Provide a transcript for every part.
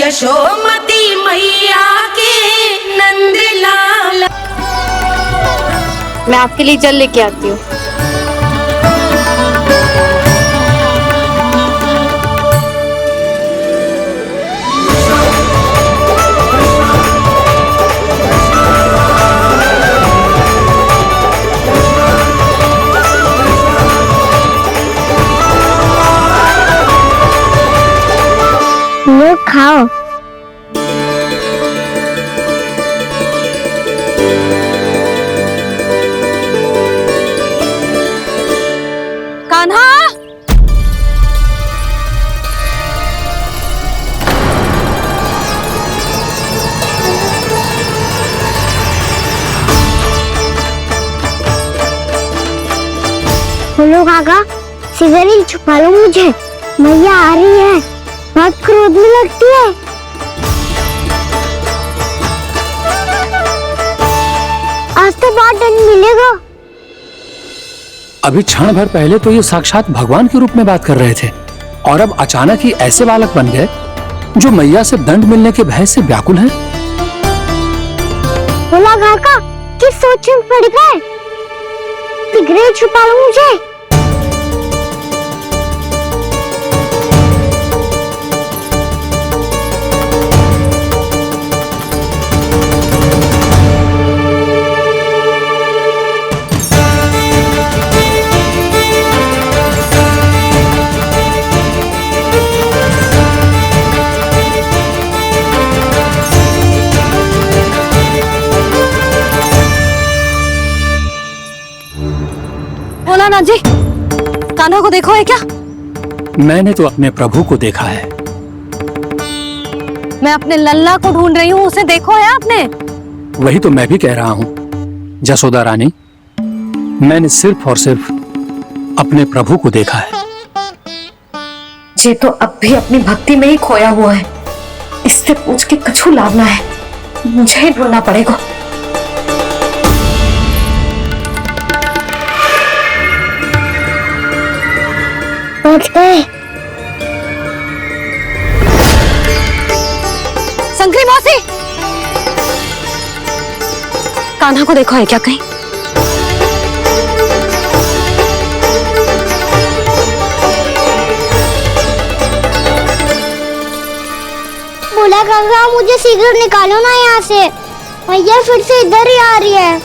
यशोमती मैया के नंद लाल। मैं आपके लिए जल लेके आती हूँ। लो खाओ। कान्हा, बोलो काका, सिगरेट छुपा लो मुझे, मैया आ रही है, बहुत क्रोध में लगती है। आज तो बहुत दंड मिलेगा। अभी क्षण भर पहले तो ये साक्षात भगवान के रूप में बात कर रहे थे और अब अचानक ही ऐसे बालक बन गए जो मैया से दंड मिलने के भय से व्याकुल हैं। बोला काका, किस सोच में पड़ गए? सिगरेट छुपा लो मुझे। भोलानाथ जी, कान्हा को देखो है क्या? मैंने तो अपने प्रभु को देखा है। मैं अपने लल्ला को ढूंढ रही हूँ, उसे देखो है आपने? वही तो मैं भी कह रहा हूँ जसोदा रानी, मैंने सिर्फ और सिर्फ अपने प्रभु को देखा है। ये तो अब भी अपनी भक्ति में ही खोया हुआ है, इससे पूछ के कछु लाभ ना है, मुझे ही ढूंढना पड़ेगा। पहुंच गए। शंकरी मौसी, कान्हा को देखो है क्या कहीं? बोला गंगा, मुझे सिगरेट निकालो ना यहाँ से, मैया फिर से इधर ही आ रही है।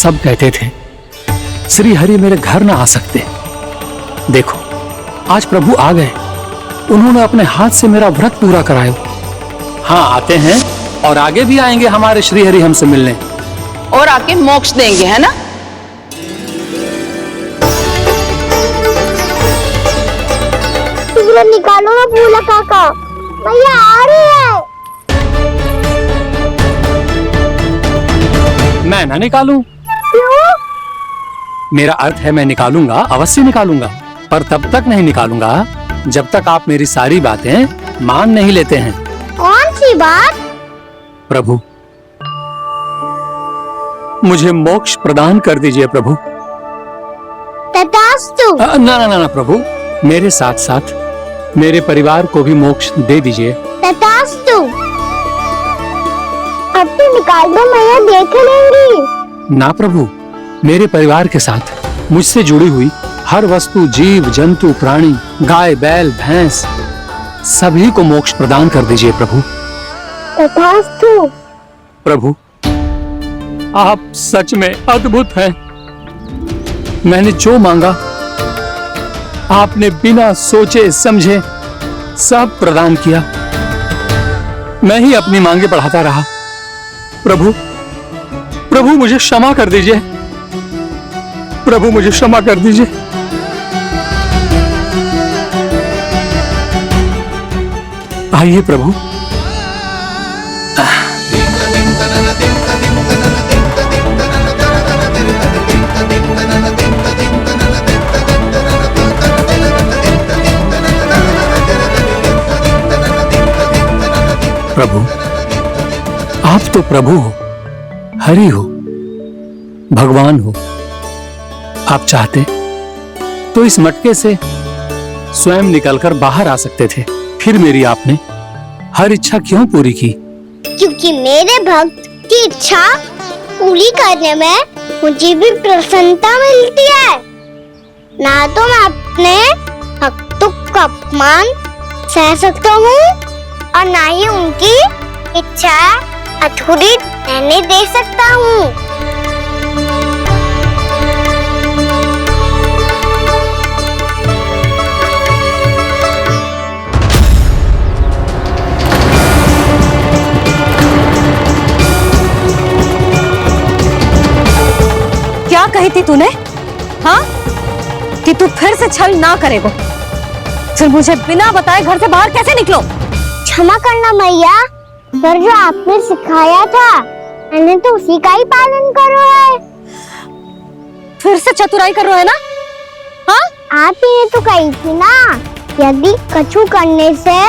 सब कहते थे श्री हरि मेरे घर ना आ सकते। देखो आज प्रभु आ गए, उन्होंने अपने हाथ से मेरा व्रत पूरा कराया। हाँ आते हैं और आगे भी आएंगे हमारे श्री हरि हमसे मिलने और आके मोक्ष देंगे, है ना? सिगरेट निकालो ना भोला काका, मैया आ रही है। मैं ना निकालूं? क्यों? मेरा अर्थ है मैं निकालूंगा, अवश्य निकालूंगा, पर तब तक नहीं निकालूंगा जब तक आप मेरी सारी बातें मान नहीं लेते हैं। कौन सी बात? प्रभु मुझे मोक्ष प्रदान कर दीजिए प्रभु। तथास्तु। ना ना ना प्रभु, मेरे साथ साथ मेरे परिवार को भी मोक्ष दे दीजिए। तथास्तु। अब तो निकाल दो, मैया देख लेंगी। ना प्रभु, मेरे परिवार के साथ मुझसे जुड़ी हुई हर वस्तु, जीव जंतु, प्राणी, गाय बैल भैंस, सभी को मोक्ष प्रदान कर दीजिए प्रभु। तथास्तु। प्रभु आप सच में अद्भुत हैं। मैंने जो मांगा आपने बिना सोचे समझे सब प्रदान किया। मैं ही अपनी मांगे बढ़ाता रहा। प्रभु प्रभु मुझे क्षमा कर दीजिए, प्रभु मुझे क्षमा कर दीजिए। आइए प्रभु। प्रभु आप तो प्रभु हो, हरि हो, भगवान हो। आप चाहते तो इस मटके से स्वयं निकलकर बाहर आ सकते थे, आखिर मेरी आपने हर इच्छा क्यों पूरी की? क्योंकि मेरे भक्त की इच्छा पूरी करने में मुझे भी प्रसन्नता मिलती है। ना तो मैं अपने भक्तों का अपमान सह सकता हूँ और ना ही उनकी इच्छा अधूरी रहने दे सकता हूँ। क्या कही थी तूने? हाँ, कि तू फिर से छल ना करेगा। फिर मुझे बिना बताए घर से बाहर कैसे निकलो? क्षमा करना मैया, पर जो आपने सिखाया था मैंने तो उसी का ही पालन करो है। फिर से चतुराई कर रहे हो है ना? हाँ, आप ही ने तो कही थी ना, यदि कछु करने से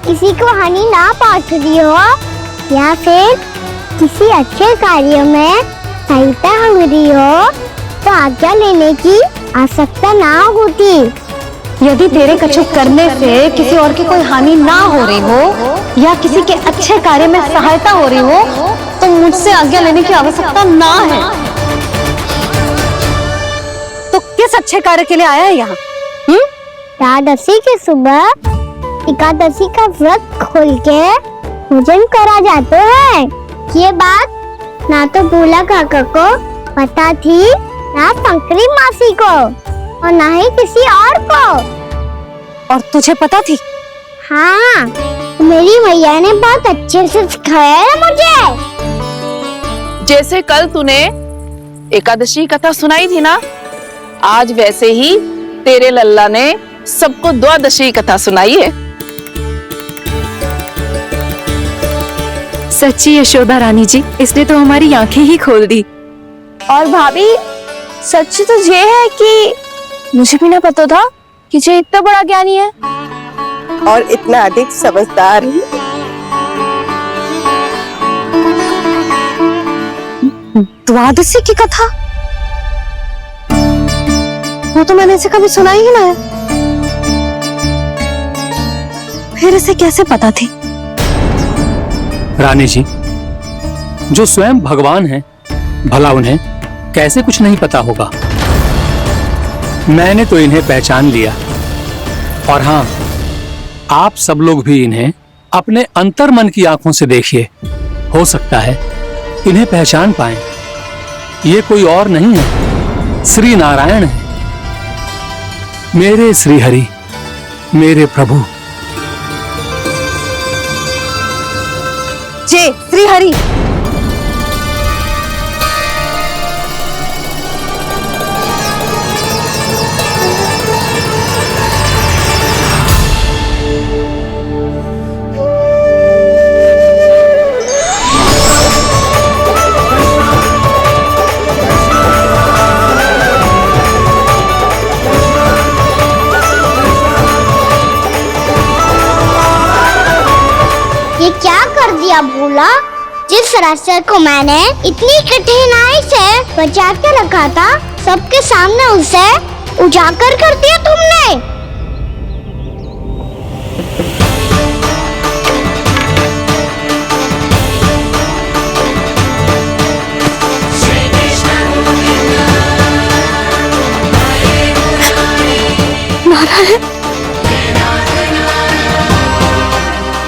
किसी को हानि ना पहुंचती हो या फिर किसी अच्छे कार्य में सहायता मिली हो तो आज्ञा लेने की आवश्यकता ना होती। यदि तेरे कछु करने से किसी और की कोई हानि ना हो रही हो या किसी के अच्छे कार्य में सहायता हो रही हो तो मुझसे आज्ञा लेने की आवश्यकता ना है। तो किस अच्छे कार्य के लिए आया है यहाँ? एकादशी की सुबह एकादशी का व्रत खोल के भोजन करा जाता है। ये बात ना तो भोला काका को पता थी, ना शंकरी मासी को और ना ही किसी और को। और तुझे पता थी? हाँ, मेरी मैया ने बहुत अच्छे से सिखाया है मुझे। जैसे कल तूने एकादशी कथा सुनाई थी ना, आज वैसे ही तेरे लल्ला ने सबको द्वादशी कथा सुनाई है। सच्ची यशोदा रानी जी, इसने तो हमारी आंखें ही खोल दी। और भाभी, सच तो ये है कि मुझे भी ना पता था कि ये इतना बड़ा ज्ञानी है और इतना अधिक समझदार है। द्वादशी की कथा? वो तो मैंने इसे कभी सुना ही ना है। फिर इसे कैसे पता थी? रानी जी, जो स्वयं भगवान हैं, भला उन्हें कैसे कुछ नहीं पता होगा? मैंने तो इन्हें पहचान लिया। और हाँ, आप सब लोग भी इन्हें अपने अंतर्मन की आंखों से देखिए, हो सकता है इन्हें पहचान पाएं। ये कोई और नहीं है, श्री नारायण है, मेरे श्री हरि, मेरे प्रभु। जय श्री हरि। ये क्या कर दिया भोला? जिस रास्ते को मैंने इतनी कठिनाई से बचा के रखा था, सबके सामने उसे उजागर कर दिया तुमने। नारायण,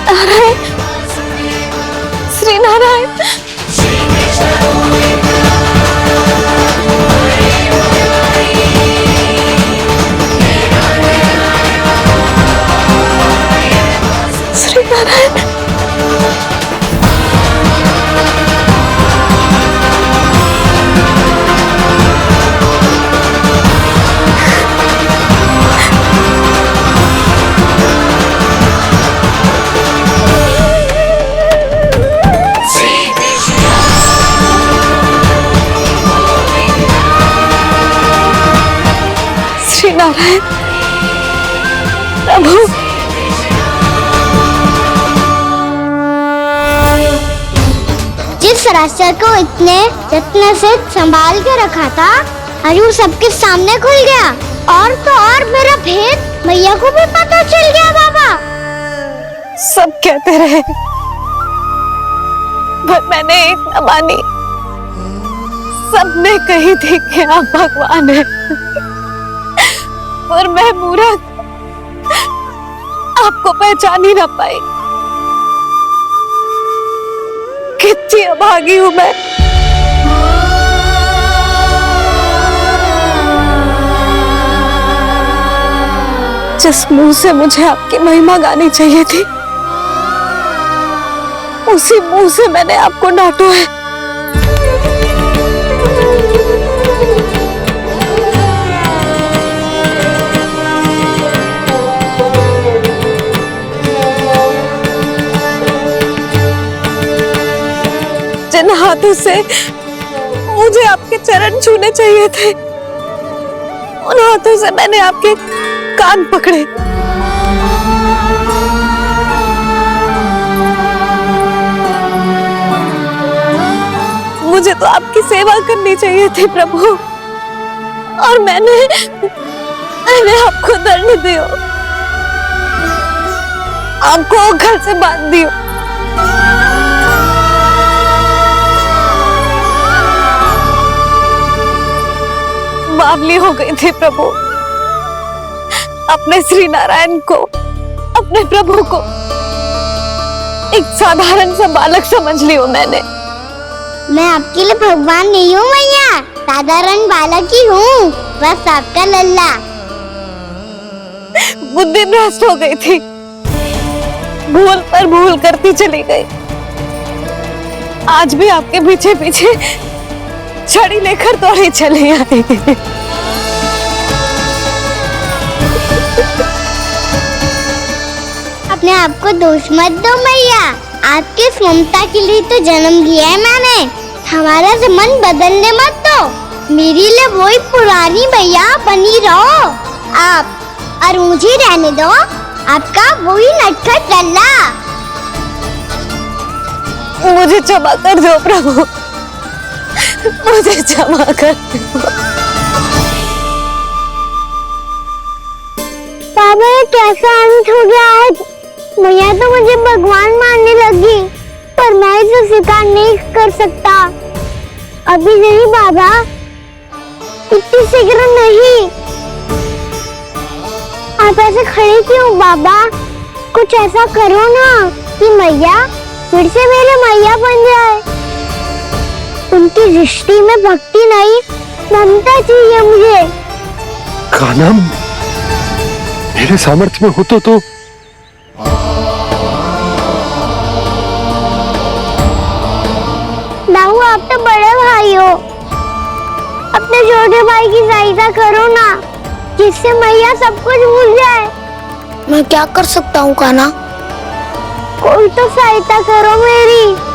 नारायण, श्री नारायण। श्री नारायण। श्री नारायण, प्रभु। जिस रास्ते को इतने यत्न से संभाल के रखा था, आज वो सबके सामने खुल गया। और तो और मेरा भेद मैया को भी पता चल गया बाबा। सब कहते रहे, पर मैंने एक न मानी। सबने कही थी कि आप भगवान हैं, पर मैं मूर्ख आपको पहचान ही ना पाई। कितनी अभागी हूं मैं। जिस मुंह से मुझे आपकी महिमा गानी चाहिए थी, उसी मुंह से मैंने आपको डांटा है। जिन हाथों से मुझे आपके चरण छूने चाहिए थे, उन हाथों से मैंने आपके कान पकड़े। मुझे तो आपकी सेवा करनी चाहिए थी प्रभु, और मैंने आपको दंड दियो, आपको घर से बांध दियो। बावली हो गई थी प्रभु। अपने श्री नारायण को, अपने प्रभु को एक साधारण सा बालक समझ लियो मैंने। मैं आपके लिए भगवान नहीं हूँ मैया, साधारण बालक ही हूँ, बस आपका लल्ला। बुद्धि भ्रष्ट हो गई थी, भूल पर भूल करती चली गई। आज भी आपके पीछे पीछे छड़ी लेकर दौड़ी चली आई। अपने आप को दोष मत दो मैया, आपकी ममता के लिए तो जन्म लिया है मैंने। हमारा मन बदलने मत दो, मेरे लिए वही पुरानी मैया बनी रहो आप, और मुझे रहने दो आपका वही नटखट लल्ला। मुझे क्षमा कर दो प्रभु, मुझे क्षमा कर दो। बाबा ये कैसा अंत हो गया आज? मैया तो मुझे भगवान मानने लगी, पर मैं इसे स्वीकार नहीं कर सकता। अभी नहीं बाबा, इतनी शीघ्र नहीं। आप ऐसे खड़े क्यों बाबा? कुछ ऐसा करो ना कि मैया फिर से मेरे मैया बन जाए। उनकी दृष्टि में भक्ति नहीं, ममता चाहिए मुझे। कान्हा, मेरे सामर्थ्य में हो तो दाऊ, आप तो बड़े भाई हो, अपने छोटे भाई की सहायता करो ना, जिससे मैया सब कुछ भूल जाए। मैं क्या कर सकता हूँ कान्हा? कोई तो सहायता करो मेरी।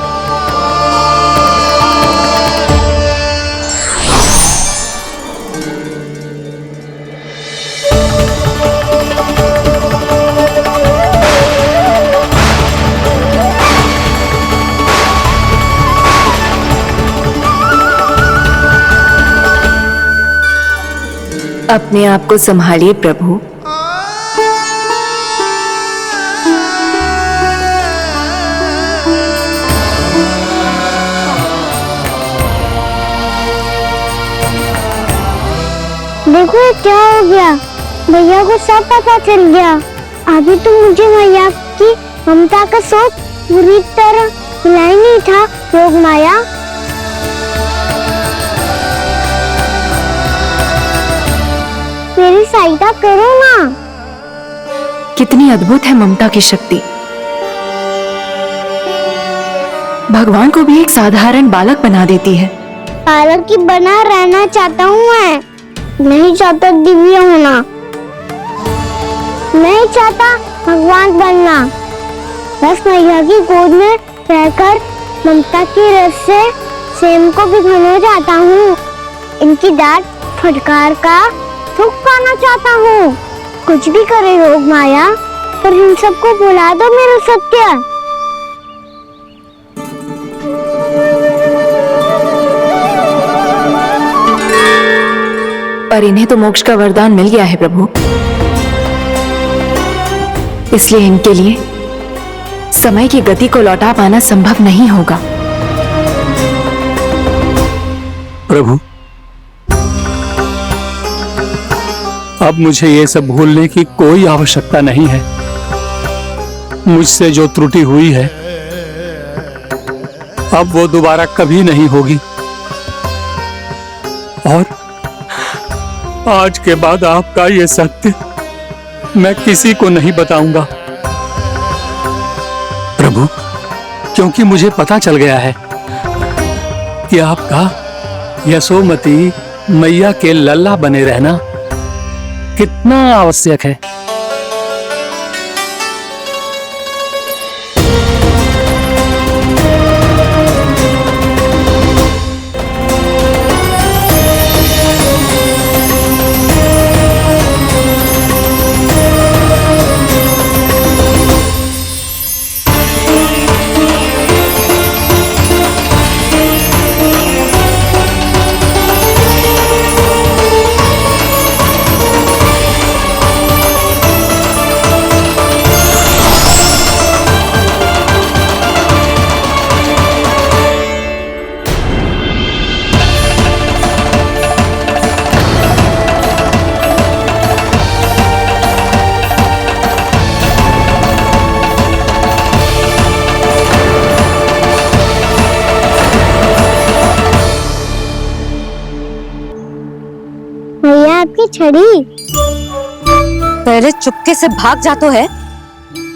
अपने आप को संभालिए प्रभु। देखो ये क्या हो गया, भैया को सब पता चल गया। अभी तो मुझे मैया की ममता का सोच पूरी तरह मिला ही नहीं था। योग माया, मेरी सहायता करो ना। कितनी अद्भुत है ममता की शक्ति। भगवान को भी एक साधारण बालक बना देती है। बालक की बना रहना चाहता हूँ मैं, नहीं चाहता दिव्य होना, नहीं चाहता भगवान बनना। बस मैया की गोद में रहकर ममता की रस से सेम को भिगोना चाहता हूँ। इनकी डांट फटकार का सुख पाना चाहता हूँ। कुछ भी करे योग माया, पर इन सबको भुला दो मेरा सत्य। पर इन्हें तो मोक्ष का वरदान मिल गया है प्रभु, इसलिए इनके लिए समय की गति को लौटा पाना संभव नहीं होगा। प्रभु, अब मुझे ये सब भूलने की कोई आवश्यकता नहीं है। मुझसे जो त्रुटि हुई है अब वो दोबारा कभी नहीं होगी, और आज के बाद आपका ये सत्य मैं किसी को नहीं बताऊंगा प्रभु, क्योंकि मुझे पता चल गया है कि आपका यशोमती मैया के लल्ला बने रहना कितना आवश्यक है। भैया आपकी छड़ी। पहले चुपके से भाग जा तो है,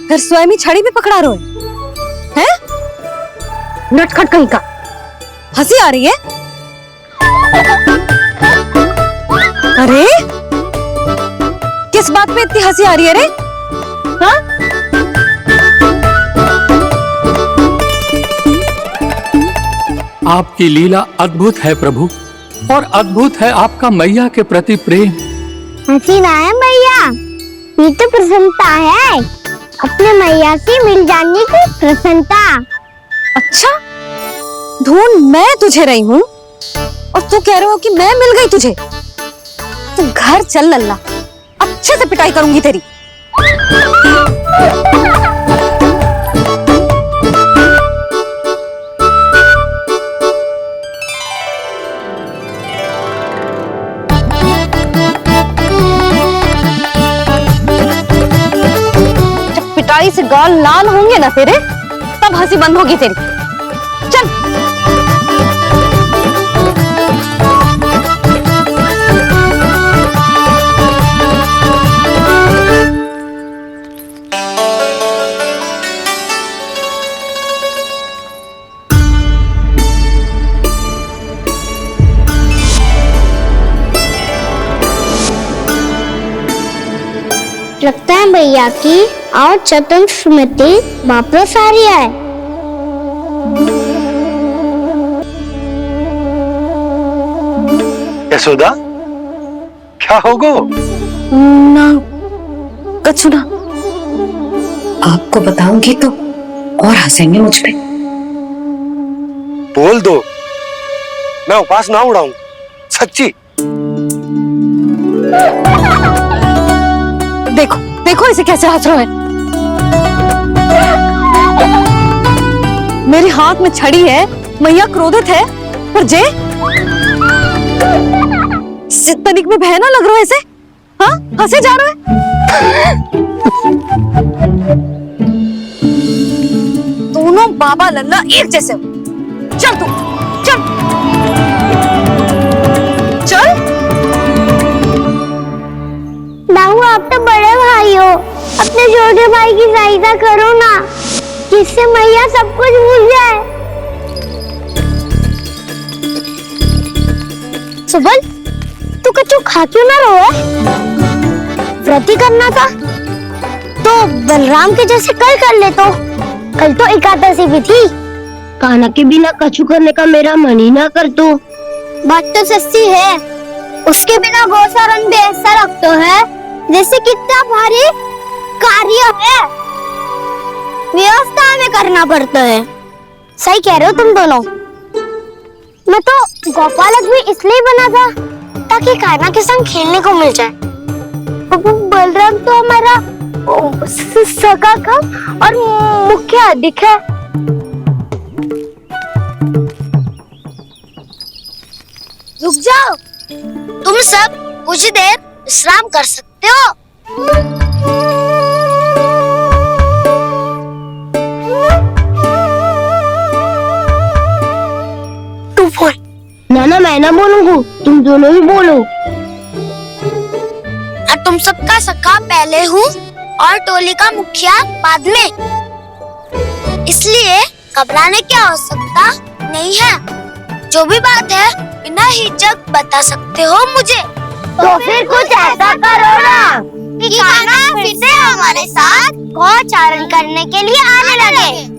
फिर स्वयं ही छड़ी भी पकड़ा रहे हैं? नटखट कहीं का। हंसी आ रही है? अरे किस बात पे इतनी हंसी आ रही है रे? हाँ? आपकी लीला अद्भुत है प्रभु, और अद्भुत है आपका मैया के प्रति प्रेम। हंसी ना है भैया, ये तो प्रसन्नता है, अपने मैया से मिल जाने की प्रसन्नता। अच्छा, ढूंढ मैं तुझे रही हूँ और तू कह रहे हो कि मैं मिल गई तुझे? तू घर चल लल्ला, अच्छे से पिटाई करूंगी तेरी। पिटाई से गाल लाल होंगे ना तेरे, तब हंसी बंद होगी तेरी। चल। लगता है भैया की और चतुर स्मृति वापस आ रही है। यशोदा, क्या होगो? ना कछु ना। आपको बताऊंगी तो और हंसेंगे मुझ पे। बोल दो, मैं उपास ना उड़ाऊं, सच्ची। देखो देखो इसे कैसे हंस रहा है। मेरे हाथ में छड़ी है, मैया क्रोधित है, पर जे तनिक में बहना लग रहा है इसे। हाँ, हंसे जा रहा है। दोनों बाबा लल्ला एक जैसे हो। चल तू, चल चल। बाबू, आप तो बड़े भाई हो, अपने छोटे भाई की सहायता करो ना, जिससे मैया सब कुछ भूल जाए। सुबल, तू कछु खा क्यों ना रहो? व्रत ही करना था तो बलराम के जैसे कल कर ले। तो कल तो एकादशी भी थी। खाना के बिना कछु करने का मेरा मन ही ना कर। तो बात तो सच्ची है, उसके बिना गौसारन भी ऐसा रखते है जैसे कितना भारी कार्य है, व्यवस्था में करना पड़ता है। सही कह रहे हो तुम दोनों। मैं तो गोपालक भी इसलिए बना था ताकि कान्हा के संग खेलने को मिल जाए। बलराम तो हमारा सगा का और मुख्य अधिक है। रुक जाओ, तुम सब कुछ देर विश्राम कर सकते हो। तू बोल। ना मैं ना बोलूंगा, तुम दोनों ही बोलो। और तुम सबका सखा पहले हूँ और टोली का मुखिया बाद में, इसलिए घबराने की आवश्यकता नहीं है। जो भी बात है बिना हिचक बता सकते हो मुझे। तो फिर कुछ ऐसा करो ना कि कान्हा फिर से हमारे साथ गोचारण करने के लिए आने लगे।